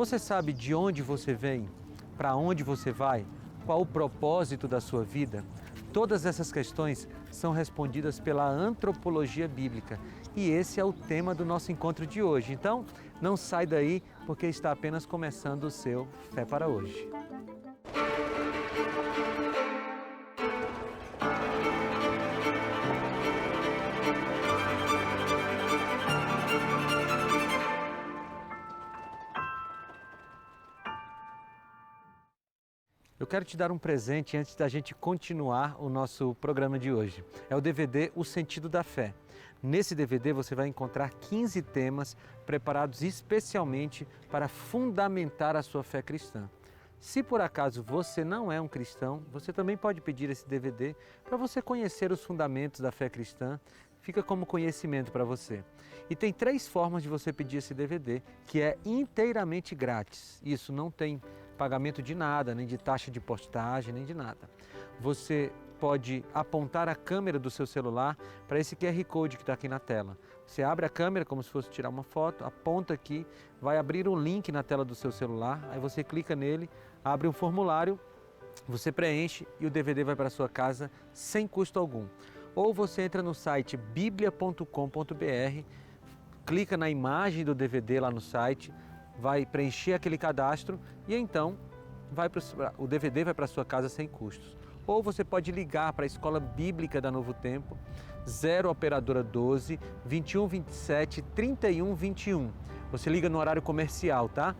Você sabe de onde você vem? Para onde você vai? Qual o propósito da sua vida? Todas essas questões são respondidas pela antropologia bíblica e esse é o tema do nosso encontro de hoje. Então, não sai daí porque está apenas começando o seu Fé para Hoje. Eu quero te dar um presente antes da gente continuar o nosso programa de hoje. É o DVD O Sentido da Fé. Nesse DVD você vai encontrar 15 temas preparados especialmente para fundamentar a sua fé cristã. Se por acaso você não é um cristão, você também pode pedir esse DVD para você conhecer os fundamentos da fé cristã. Fica como conhecimento para você. E tem 3 formas de você pedir esse DVD, que é inteiramente grátis. Isso não tem pagamento de nada, nem de taxa de postagem, nem de nada. Você pode apontar a câmera do seu celular para esse QR Code que está aqui na tela. Você abre a câmera como se fosse tirar uma foto, aponta aqui, vai abrir um link na tela do seu celular, aí você clica nele, abre um formulário, você preenche e o DVD vai para sua casa sem custo algum. Ou você entra no site biblia.com.br, clica na imagem do DVD lá no site, vai preencher aquele cadastro e então o DVD vai para sua casa sem custos. Ou você pode ligar para a Escola Bíblica da Novo Tempo, 0 operadora 12 21 27 31 21. Você liga no horário comercial, tá?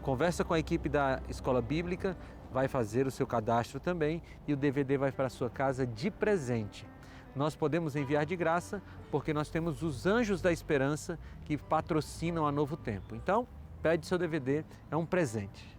Conversa com a equipe da Escola Bíblica, vai fazer o seu cadastro também e o DVD vai para a sua casa de presente. Nós podemos enviar de graça porque nós temos os Anjos da Esperança que patrocinam a Novo Tempo. Então, pede seu DVD, é um presente.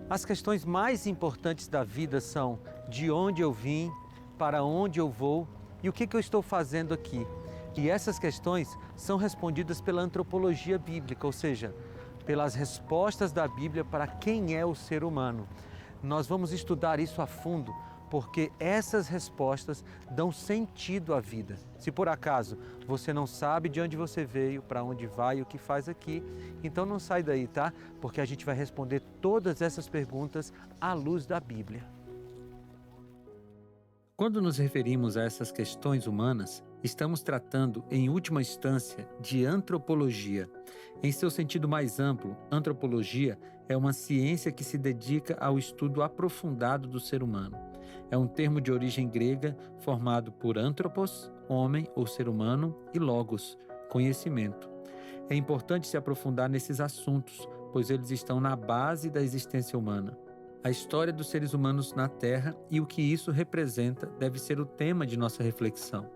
As questões mais importantes da vida são de onde eu vim, para onde eu vou e o que eu estou fazendo aqui. E essas questões são respondidas pela antropologia bíblica, ou seja, pelas respostas da Bíblia para quem é o ser humano. Nós vamos estudar isso a fundo, porque essas respostas dão sentido à vida. Se por acaso você não sabe de onde você veio, para onde vai e o que faz aqui, então não sai daí, tá? Porque a gente vai responder todas essas perguntas à luz da Bíblia. Quando nos referimos a essas questões humanas, estamos tratando, em última instância, de antropologia. Em seu sentido mais amplo, antropologia é uma ciência que se dedica ao estudo aprofundado do ser humano. É um termo de origem grega formado por anthropos, homem ou ser humano, e logos, conhecimento. É importante se aprofundar nesses assuntos, pois eles estão na base da existência humana. A história dos seres humanos na Terra e o que isso representa deve ser o tema de nossa reflexão.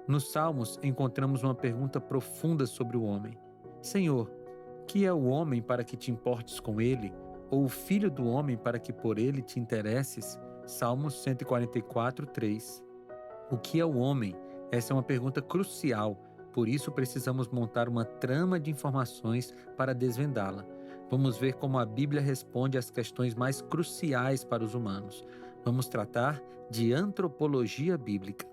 Nos Salmos encontramos uma pergunta profunda sobre o homem. Senhor, que é o homem para que te importes com ele? Ou o filho do homem para que por ele te interesses? Salmos 144, 3. O que é o homem? Essa é uma pergunta crucial, por isso precisamos montar uma trama de informações para desvendá-la. Vamos ver como a Bíblia responde às questões mais cruciais para os humanos. Vamos tratar de antropologia bíblica.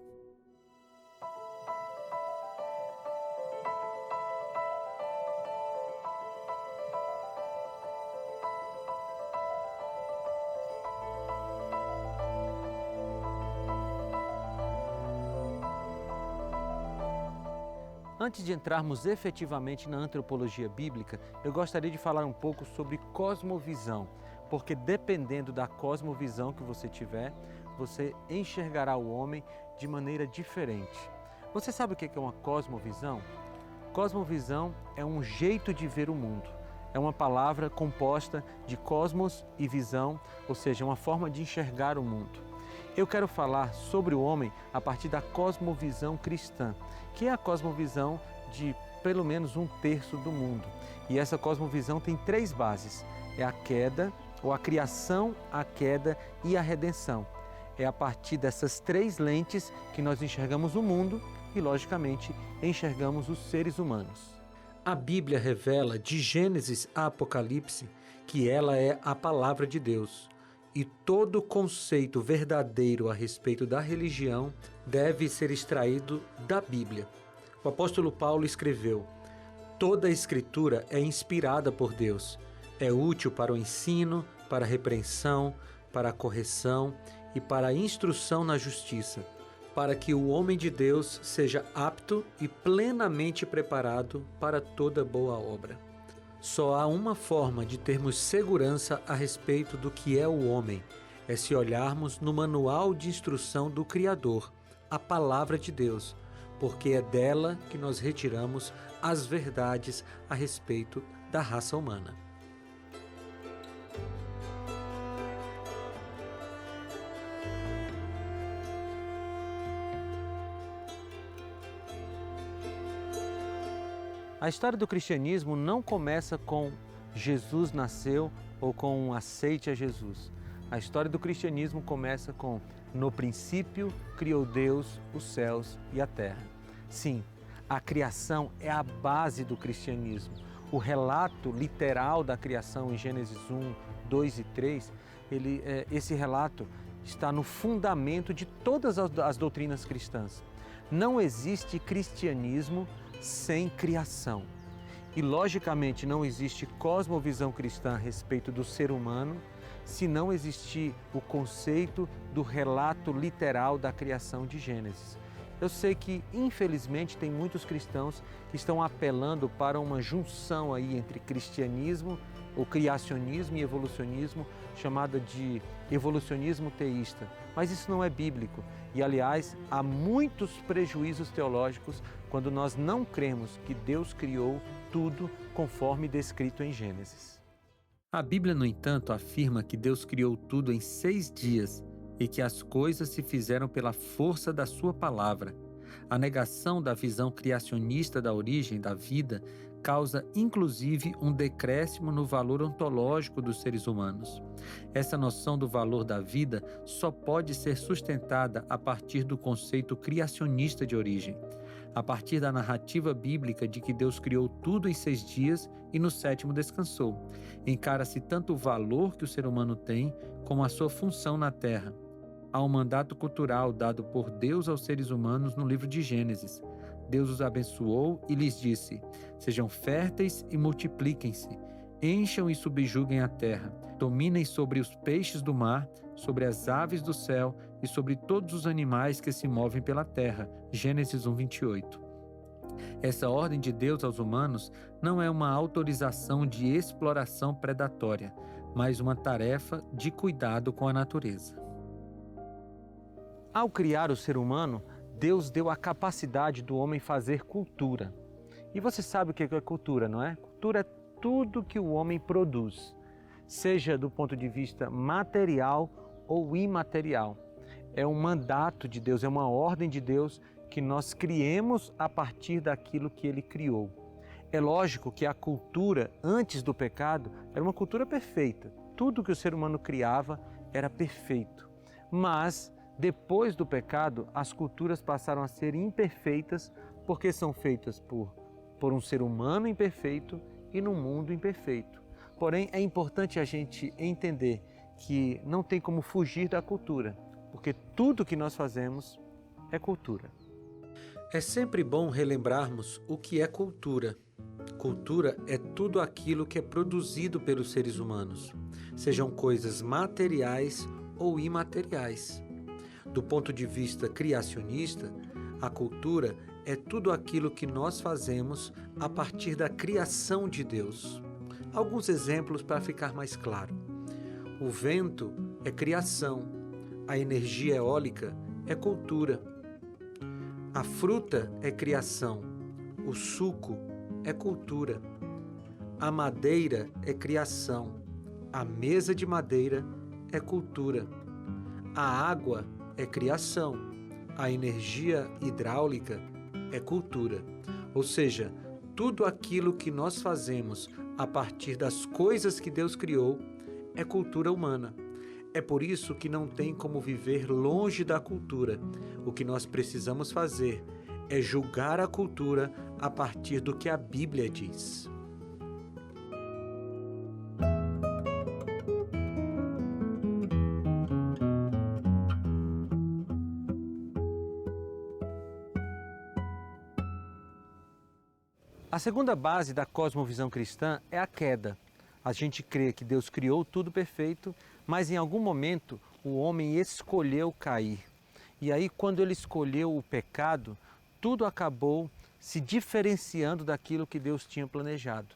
Antes de entrarmos efetivamente na antropologia bíblica, eu gostaria de falar um pouco sobre cosmovisão, porque dependendo da cosmovisão que você tiver, você enxergará o homem de maneira diferente. Você sabe o que é uma cosmovisão? Cosmovisão é um jeito de ver o mundo. É uma palavra composta de cosmos e visão, ou seja, uma forma de enxergar o mundo. Eu quero falar sobre o homem a partir da cosmovisão cristã, que é a cosmovisão de pelo menos 1/3 do mundo. E essa cosmovisão tem 3 bases. É a queda, ou a criação, a queda e a redenção. É a partir dessas 3 lentes que nós enxergamos o mundo e, logicamente, enxergamos os seres humanos. A Bíblia revela, de Gênesis a Apocalipse, que ela é a palavra de Deus. E todo conceito verdadeiro a respeito da religião deve ser extraído da Bíblia. O apóstolo Paulo escreveu: toda a Escritura é inspirada por Deus. É útil para o ensino, para a repreensão, para a correção e para a instrução na justiça, para que o homem de Deus seja apto e plenamente preparado para toda boa obra. Só há uma forma de termos segurança a respeito do que é o homem, é se olharmos no manual de instrução do Criador, a Palavra de Deus, porque é dela que nós retiramos as verdades a respeito da raça humana. A história do cristianismo não começa com Jesus nasceu ou com um aceite a Jesus. A história do cristianismo começa com: no princípio criou Deus os céus e a terra. Sim, a criação é a base do cristianismo. O relato literal da criação em Gênesis 1, 2 e 3, esse relato está no fundamento de todas as doutrinas cristãs. Não existe cristianismo sem criação. E, logicamente, não existe cosmovisão cristã a respeito do ser humano se não existir o conceito do relato literal da criação de Gênesis. Eu sei que, infelizmente, tem muitos cristãos que estão apelando para uma junção aí entre cristianismo, o criacionismo e evolucionismo, chamada de evolucionismo teísta. Mas isso não é bíblico. E, aliás, há muitos prejuízos teológicos quando nós não cremos que Deus criou tudo conforme descrito em Gênesis. A Bíblia, no entanto, afirma que Deus criou tudo em 6 dias e que as coisas se fizeram pela força da sua palavra. A negação da visão criacionista da origem da vida causa, inclusive, um decréscimo no valor ontológico dos seres humanos. Essa noção do valor da vida só pode ser sustentada a partir do conceito criacionista de origem, a partir da narrativa bíblica de que Deus criou tudo em 6 dias e no 7º descansou. Encara-se tanto o valor que o ser humano tem como a sua função na Terra. Há um mandato cultural dado por Deus aos seres humanos no livro de Gênesis. Deus os abençoou e lhes disse: sejam férteis e multipliquem-se, encham e subjuguem a terra, dominem sobre os peixes do mar, sobre as aves do céu e sobre todos os animais que se movem pela terra. Gênesis 1:28. Essa ordem de Deus aos humanos não é uma autorização de exploração predatória, mas uma tarefa de cuidado com a natureza. Ao criar o ser humano, Deus deu a capacidade do homem fazer cultura. E você sabe o que é cultura, não é? Cultura é tudo que o homem produz, seja do ponto de vista material ou imaterial. É um mandato de Deus, é uma ordem de Deus que nós criemos a partir daquilo que Ele criou. É lógico que a cultura, antes do pecado, era uma cultura perfeita. Tudo que o ser humano criava era perfeito. Mas, depois do pecado, as culturas passaram a ser imperfeitas porque são feitas por um ser humano imperfeito e num mundo imperfeito. Porém, é importante a gente entender que não tem como fugir da cultura, porque tudo que nós fazemos é cultura. É sempre bom relembrarmos o que é cultura. Cultura é tudo aquilo que é produzido pelos seres humanos, sejam coisas materiais ou imateriais. Do ponto de vista criacionista, a cultura é tudo aquilo que nós fazemos a partir da criação de Deus. Alguns exemplos para ficar mais claro. O vento é criação, a energia eólica é cultura, a fruta é criação, o suco é cultura, a madeira é criação, a mesa de madeira é cultura, a água é criação, a energia hidráulica é cultura. Ou seja, tudo aquilo que nós fazemos a partir das coisas que Deus criou é cultura humana. É por isso que não tem como viver longe da cultura. O que nós precisamos fazer é julgar a cultura a partir do que a Bíblia diz. A segunda base da cosmovisão cristã é a queda. A gente crê que Deus criou tudo perfeito, mas em algum momento o homem escolheu cair. E aí, quando ele escolheu o pecado, tudo acabou se diferenciando daquilo que Deus tinha planejado.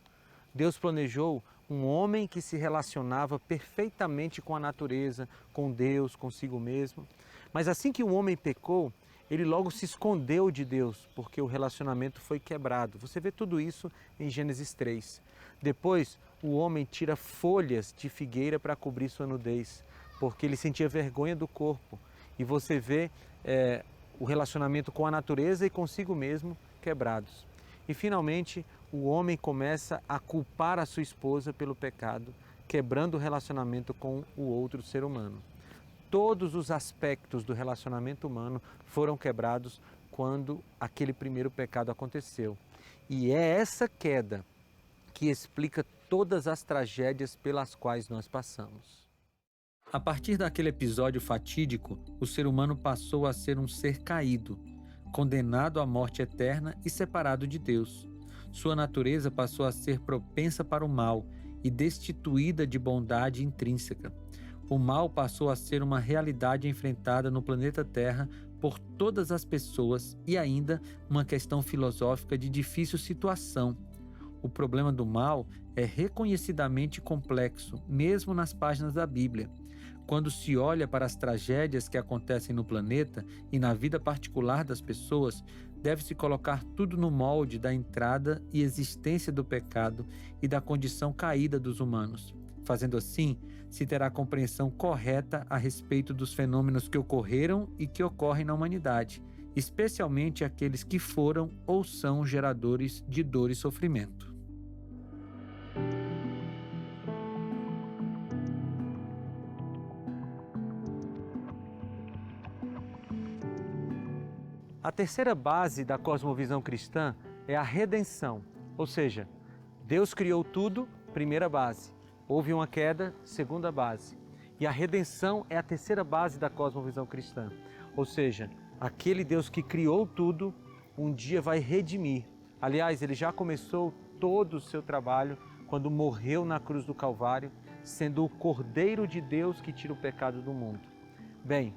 Deus planejou um homem que se relacionava perfeitamente com a natureza, com Deus, consigo mesmo. Mas assim que o homem pecou, ele logo se escondeu de Deus, porque o relacionamento foi quebrado. Você vê tudo isso em Gênesis 3. Depois, o homem tira folhas de figueira para cobrir sua nudez, porque ele sentia vergonha do corpo. E você vê o relacionamento com a natureza e consigo mesmo quebrados. E finalmente, o homem começa a culpar a sua esposa pelo pecado, quebrando o relacionamento com o outro ser humano. Todos os aspectos do relacionamento humano foram quebrados quando aquele primeiro pecado aconteceu. E é essa queda que explica todas as tragédias pelas quais nós passamos. A partir daquele episódio fatídico, o ser humano passou a ser um ser caído, condenado à morte eterna e separado de Deus. Sua natureza passou a ser propensa para o mal e destituída de bondade intrínseca. O mal passou a ser uma realidade enfrentada no planeta Terra por todas as pessoas e ainda uma questão filosófica de difícil situação. O problema do mal é reconhecidamente complexo, mesmo nas páginas da Bíblia. Quando se olha para as tragédias que acontecem no planeta e na vida particular das pessoas, deve-se colocar tudo no molde da entrada e existência do pecado e da condição caída dos humanos. Fazendo assim, se terá compreensão correta a respeito dos fenômenos que ocorreram e que ocorrem na humanidade, especialmente aqueles que foram ou são geradores de dor e sofrimento. A terceira base da cosmovisão cristã é a redenção, ou seja, Deus criou tudo, primeira base. Houve uma queda, segunda base. E a redenção é a terceira base da cosmovisão cristã. Ou seja, aquele Deus que criou tudo, um dia vai redimir. Aliás, ele já começou todo o seu trabalho quando morreu na cruz do Calvário, sendo o Cordeiro de Deus que tira o pecado do mundo. Bem,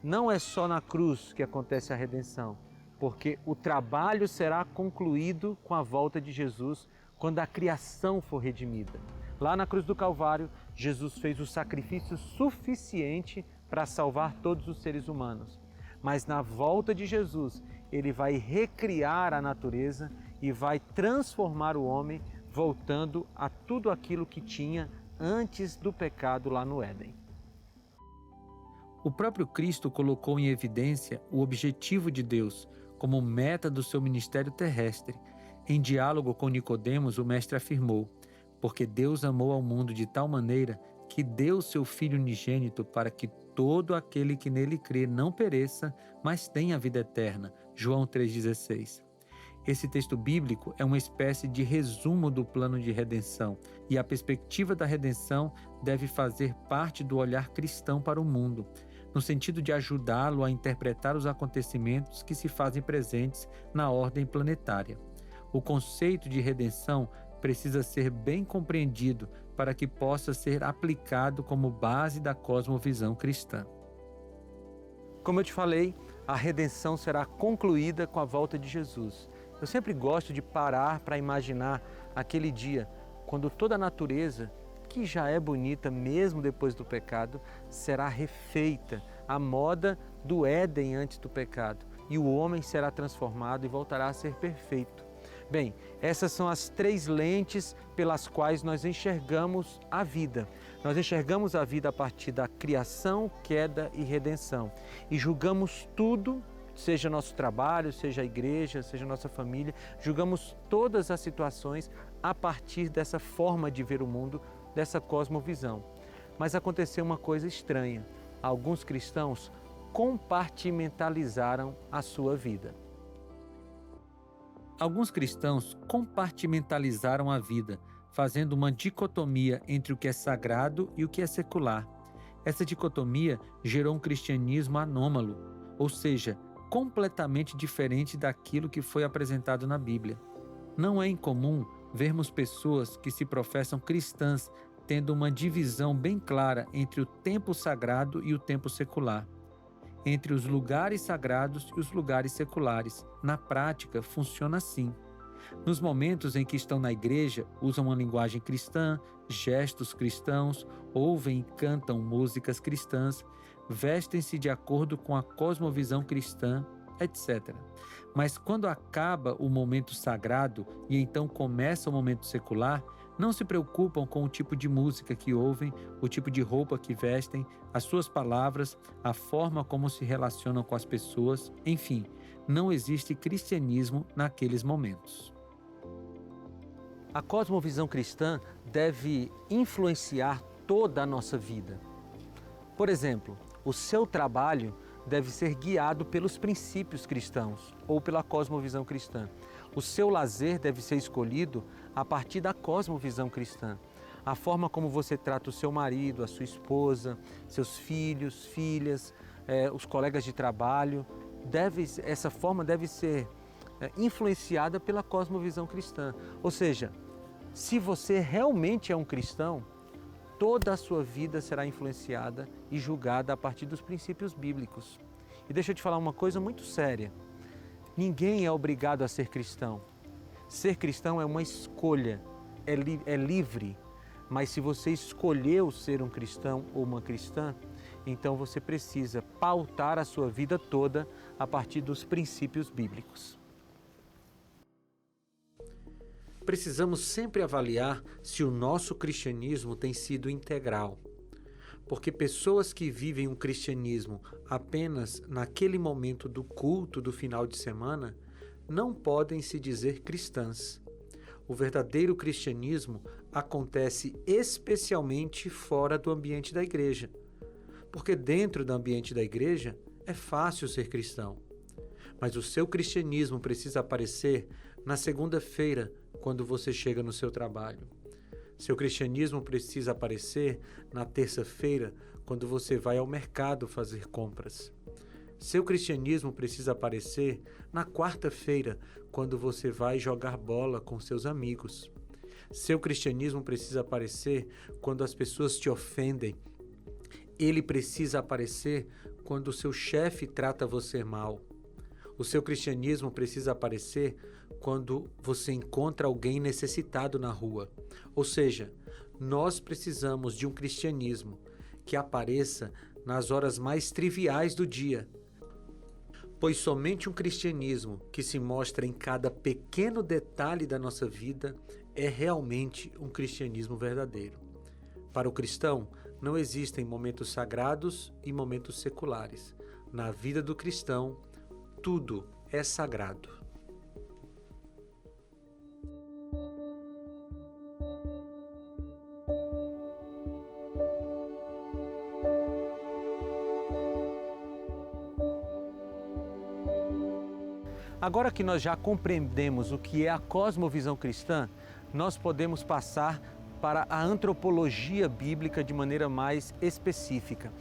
não é só na cruz que acontece a redenção, porque o trabalho será concluído com a volta de Jesus quando a criação for redimida. Lá na cruz do Calvário, Jesus fez o sacrifício suficiente para salvar todos os seres humanos. Mas na volta de Jesus, ele vai recriar a natureza e vai transformar o homem, voltando a tudo aquilo que tinha antes do pecado lá no Éden. O próprio Cristo colocou em evidência o objetivo de Deus como meta do seu ministério terrestre. Em diálogo com Nicodemos, o mestre afirmou: porque Deus amou ao mundo de tal maneira que deu seu Filho unigênito para que todo aquele que nele crê não pereça, mas tenha a vida eterna. João 3,16. Esse texto bíblico é uma espécie de resumo do plano de redenção, e a perspectiva da redenção deve fazer parte do olhar cristão para o mundo, no sentido de ajudá-lo a interpretar os acontecimentos que se fazem presentes na ordem planetária. O conceito de redenção precisa ser bem compreendido para que possa ser aplicado como base da cosmovisão cristã. Como eu te falei, a redenção será concluída com a volta de Jesus. Eu sempre gosto de parar para imaginar aquele dia quando toda a natureza, que já é bonita mesmo depois do pecado, será refeita à moda do Éden antes do pecado, e o homem será transformado e voltará a ser perfeito. Bem, essas são as três lentes pelas quais nós enxergamos a vida. Nós enxergamos a vida a partir da criação, queda e redenção. E julgamos tudo, seja nosso trabalho, seja a igreja, seja a nossa família, julgamos todas as situações a partir dessa forma de ver o mundo, dessa cosmovisão. Mas aconteceu uma coisa estranha. Alguns cristãos compartimentalizaram a sua vida. Alguns cristãos compartimentalizaram a vida, fazendo uma dicotomia entre o que é sagrado e o que é secular. Essa dicotomia gerou um cristianismo anômalo, ou seja, completamente diferente daquilo que foi apresentado na Bíblia. Não é incomum vermos pessoas que se professam cristãs tendo uma divisão bem clara entre o tempo sagrado e o tempo secular, entre os lugares sagrados e os lugares seculares. Na prática, funciona assim. Nos momentos em que estão na igreja, usam uma linguagem cristã, gestos cristãos, ouvem e cantam músicas cristãs, vestem-se de acordo com a cosmovisão cristã, etc. Mas quando acaba o momento sagrado e então começa o momento secular, não se preocupam com o tipo de música que ouvem, o tipo de roupa que vestem, as suas palavras, a forma como se relacionam com as pessoas, enfim, não existe cristianismo naqueles momentos. A cosmovisão cristã deve influenciar toda a nossa vida. Por exemplo, o seu trabalho deve ser guiado pelos princípios cristãos ou pela cosmovisão cristã. O seu lazer deve ser escolhido a partir da cosmovisão cristã. A forma como você trata o seu marido, a sua esposa, seus filhos, filhas, os colegas de trabalho, essa forma deve ser influenciada pela cosmovisão cristã. Ou seja, se você realmente é um cristão, toda a sua vida será influenciada e julgada a partir dos princípios bíblicos. E deixa eu te falar uma coisa muito séria. Ninguém é obrigado a ser cristão. Ser cristão é uma escolha, é livre. Mas se você escolheu ser um cristão ou uma cristã, então você precisa pautar a sua vida toda a partir dos princípios bíblicos. Precisamos sempre avaliar se o nosso cristianismo tem sido integral. Porque pessoas que vivem um cristianismo apenas naquele momento do culto do final de semana não podem se dizer cristãs. O verdadeiro cristianismo acontece especialmente fora do ambiente da igreja. Porque dentro do ambiente da igreja é fácil ser cristão. Mas o seu cristianismo precisa aparecer na segunda-feira, quando você chega no seu trabalho. Seu cristianismo precisa aparecer na terça-feira, quando você vai ao mercado fazer compras. Seu cristianismo precisa aparecer na quarta-feira, quando você vai jogar bola com seus amigos. Seu cristianismo precisa aparecer quando as pessoas te ofendem. Ele precisa aparecer quando o seu chefe trata você mal. O seu cristianismo precisa aparecer quando você encontra alguém necessitado na rua. Ou seja, nós precisamos de um cristianismo que apareça nas horas mais triviais do dia. Pois somente um cristianismo que se mostra em cada pequeno detalhe da nossa vida é realmente um cristianismo verdadeiro. Para o cristão, não existem momentos sagrados e momentos seculares. Na vida do cristão, tudo é sagrado. Agora que nós já compreendemos o que é a cosmovisão cristã, nós podemos passar para a antropologia bíblica de maneira mais específica.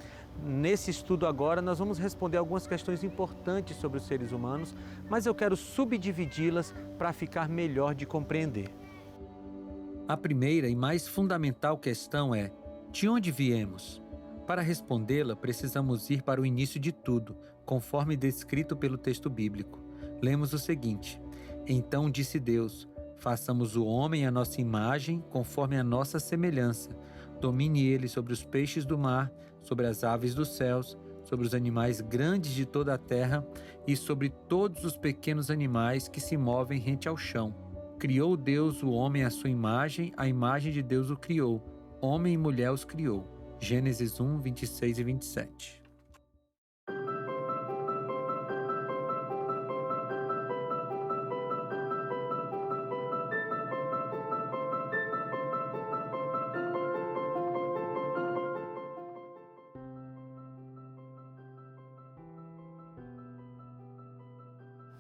Nesse estudo agora, nós vamos responder algumas questões importantes sobre os seres humanos, mas eu quero subdividi-las para ficar melhor de compreender. A primeira e mais fundamental questão é: de onde viemos? Para respondê-la, precisamos ir para o início de tudo, conforme descrito pelo texto bíblico. Lemos o seguinte: Então disse Deus: façamos o homem à nossa imagem, conforme a nossa semelhança. Domine ele sobre os peixes do mar, sobre as aves dos céus, sobre os animais grandes de toda a terra e sobre todos os pequenos animais que se movem rente ao chão. Criou Deus o homem à sua imagem, a imagem de Deus o criou. Homem e mulher os criou. Gênesis 1, 26 e 27.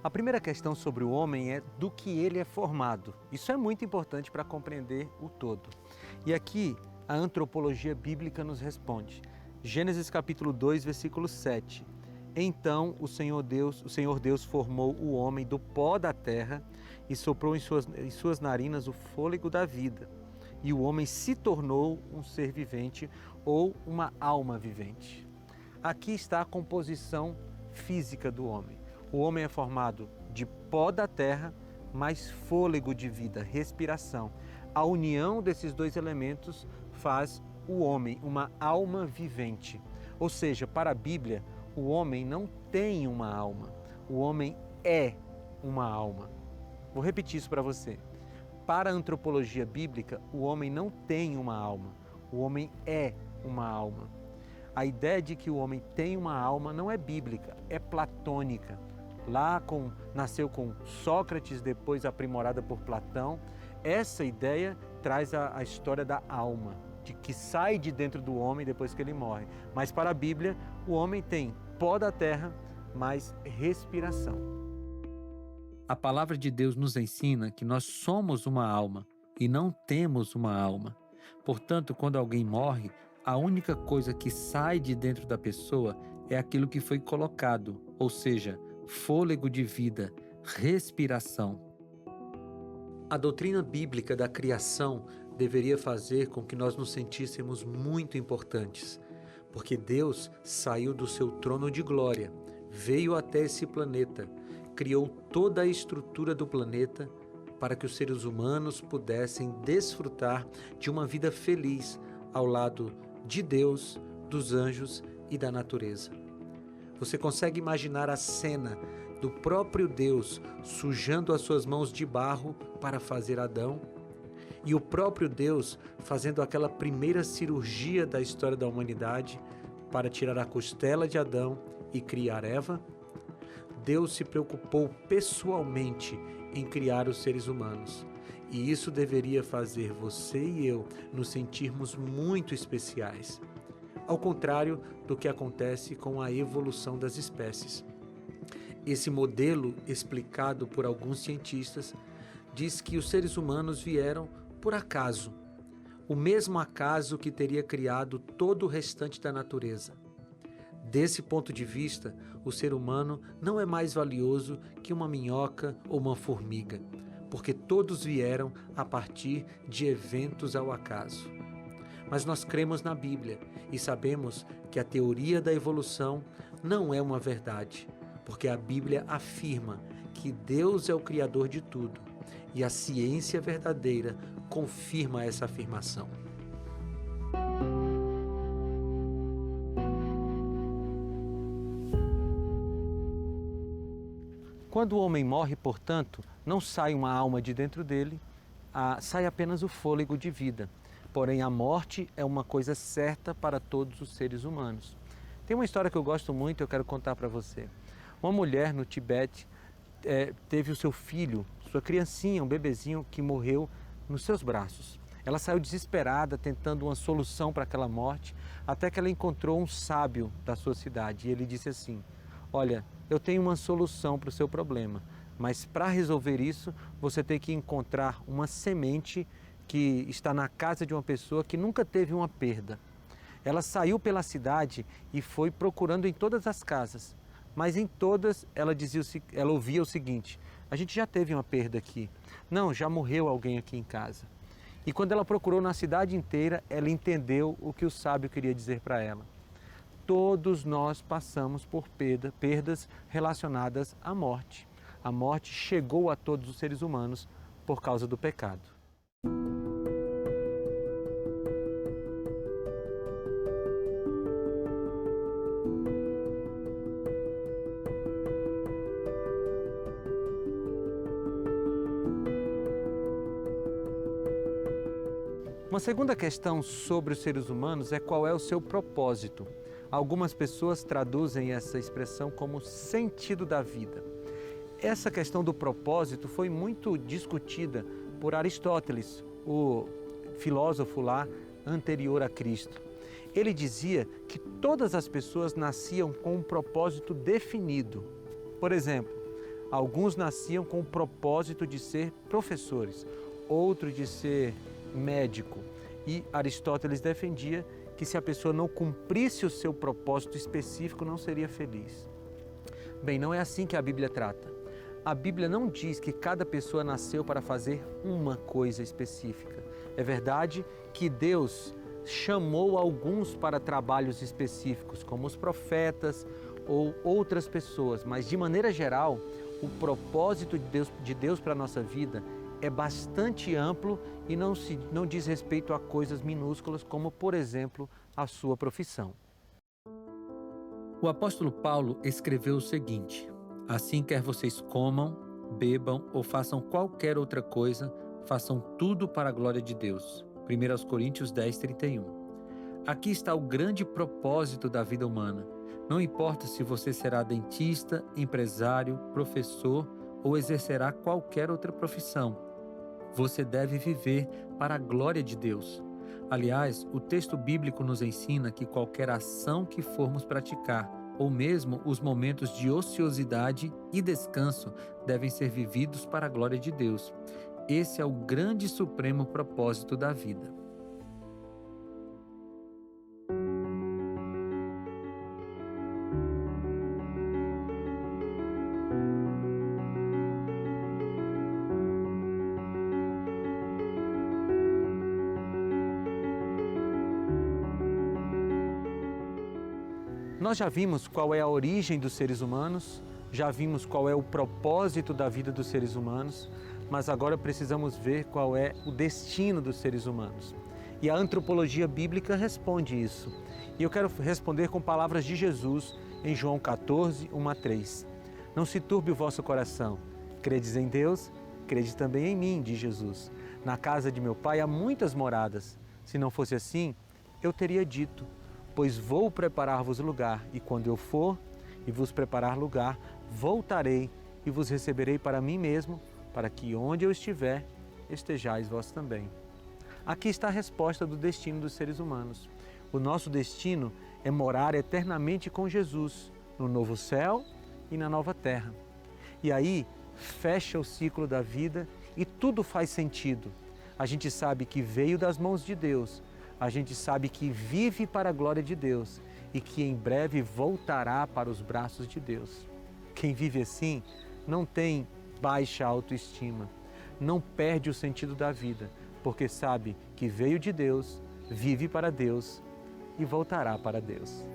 A primeira questão sobre o homem é do que ele é formado. Isso é muito importante para compreender o todo. E aqui a antropologia bíblica nos responde. Gênesis capítulo 2, versículo 7. Então o Senhor Deus formou o homem do pó da terra e soprou em suas narinas o fôlego da vida. E o homem se tornou um ser vivente ou uma alma vivente. Aqui está a composição física do homem. O homem é formado de pó da terra, mais fôlego de vida, respiração. A união desses dois elementos faz o homem uma alma vivente. Ou seja, para a Bíblia, o homem não tem uma alma, o homem é uma alma. Vou repetir isso para você. Para a antropologia bíblica, o homem não tem uma alma, o homem é uma alma. A ideia de que o homem tem uma alma não é bíblica, é platônica. Nasceu com Sócrates, depois aprimorada por Platão. Essa ideia traz a história da alma, de que sai de dentro do homem depois que ele morre. Mas para a Bíblia, o homem tem pó da terra, mais respiração. A palavra de Deus nos ensina que nós somos uma alma e não temos uma alma. Portanto, quando alguém morre, a única coisa que sai de dentro da pessoa é aquilo que foi colocado, ou seja, fôlego de vida, respiração. A doutrina bíblica da criação deveria fazer com que nós nos sentíssemos muito importantes, porque Deus saiu do seu trono de glória, veio até esse planeta, criou toda a estrutura do planeta para que os seres humanos pudessem desfrutar de uma vida feliz ao lado de Deus, dos anjos e da natureza. Você consegue imaginar a cena do próprio Deus sujando as suas mãos de barro para fazer Adão? E o próprio Deus fazendo aquela primeira cirurgia da história da humanidade para tirar a costela de Adão e criar Eva? Deus se preocupou pessoalmente em criar os seres humanos. E isso deveria fazer você e eu nos sentirmos muito especiais. Ao contrário do que acontece com a evolução das espécies. Esse modelo, explicado por alguns cientistas, diz que os seres humanos vieram por acaso, o mesmo acaso que teria criado todo o restante da natureza. Desse ponto de vista, o ser humano não é mais valioso que uma minhoca ou uma formiga, porque todos vieram a partir de eventos ao acaso. Mas nós cremos na Bíblia e sabemos que a teoria da evolução não é uma verdade, porque a Bíblia afirma que Deus é o Criador de tudo e a ciência verdadeira confirma essa afirmação. Quando o homem morre, portanto, não sai uma alma de dentro dele, sai apenas o fôlego de vida. Porém, a morte é uma coisa certa para todos os seres humanos. Tem uma história que eu gosto muito e eu quero contar para você. Uma mulher no Tibete teve o seu filho, sua criancinha, um bebezinho que morreu nos seus braços. Ela saiu desesperada, tentando uma solução para aquela morte, até que ela encontrou um sábio da sua cidade. E ele disse assim: olha, eu tenho uma solução para o seu problema, mas para resolver isso, você tem que encontrar uma semente que está na casa de uma pessoa que nunca teve uma perda. Ela saiu pela cidade e foi procurando em todas as casas, mas em todas ela ouvia o seguinte: a gente já teve uma perda aqui. Não, já morreu alguém aqui em casa. E quando ela procurou na cidade inteira, ela entendeu o que o sábio queria dizer para ela. Todos nós passamos por perdas relacionadas à morte. A morte chegou a todos os seres humanos por causa do pecado. Uma segunda questão sobre os seres humanos é qual é o seu propósito. Algumas pessoas traduzem essa expressão como sentido da vida. Essa questão do propósito foi muito discutida por Aristóteles, o filósofo lá anterior a Cristo. Ele dizia que todas as pessoas nasciam com um propósito definido. Por exemplo, Alguns nasciam com o propósito de ser professores, outros de ser médico. E Aristóteles defendia que se a pessoa não cumprisse o seu propósito específico, não seria feliz. Bem, não é assim que a Bíblia trata. A Bíblia não diz que cada pessoa nasceu para fazer uma coisa específica. É verdade que Deus chamou alguns para trabalhos específicos, como os profetas ou outras pessoas, mas de maneira geral, o propósito de Deus para a nossa vida é bastante amplo e não diz respeito a coisas minúsculas, como, por exemplo, a sua profissão. O apóstolo Paulo escreveu o seguinte: assim quer vocês comam, bebam ou façam qualquer outra coisa, façam tudo para a glória de Deus. 1 Coríntios 10, 31. Aqui está o grande propósito da vida humana. Não importa se você será dentista, empresário, professor ou exercerá qualquer outra profissão. Você deve viver para a glória de Deus. Aliás, o texto bíblico nos ensina que qualquer ação que formos praticar, ou mesmo os momentos de ociosidade e descanso, devem ser vividos para a glória de Deus. Esse é o grande e supremo propósito da vida. Nós já vimos qual é a origem dos seres humanos, já vimos qual é o propósito da vida dos seres humanos, mas agora precisamos ver qual é o destino dos seres humanos. E a antropologia bíblica responde isso. E eu quero responder com palavras de Jesus em João 14, 1 a 3. Não se turbe o vosso coração. Credes em Deus, crede também em mim, diz Jesus. Na casa de meu Pai há muitas moradas. Se não fosse assim, eu teria dito, pois vou preparar-vos lugar, e quando eu for e vos preparar lugar, voltarei e vos receberei para mim mesmo, para que onde eu estiver, estejais vós também. Aqui está a resposta do destino dos seres humanos. O nosso destino é morar eternamente com Jesus, no novo céu e na nova terra. E aí fecha o ciclo da vida e tudo faz sentido. A gente sabe que veio das mãos de Deus, a gente sabe que vive para a glória de Deus e que em breve voltará para os braços de Deus. Quem vive assim não tem baixa autoestima, não perde o sentido da vida, porque sabe que veio de Deus, vive para Deus e voltará para Deus.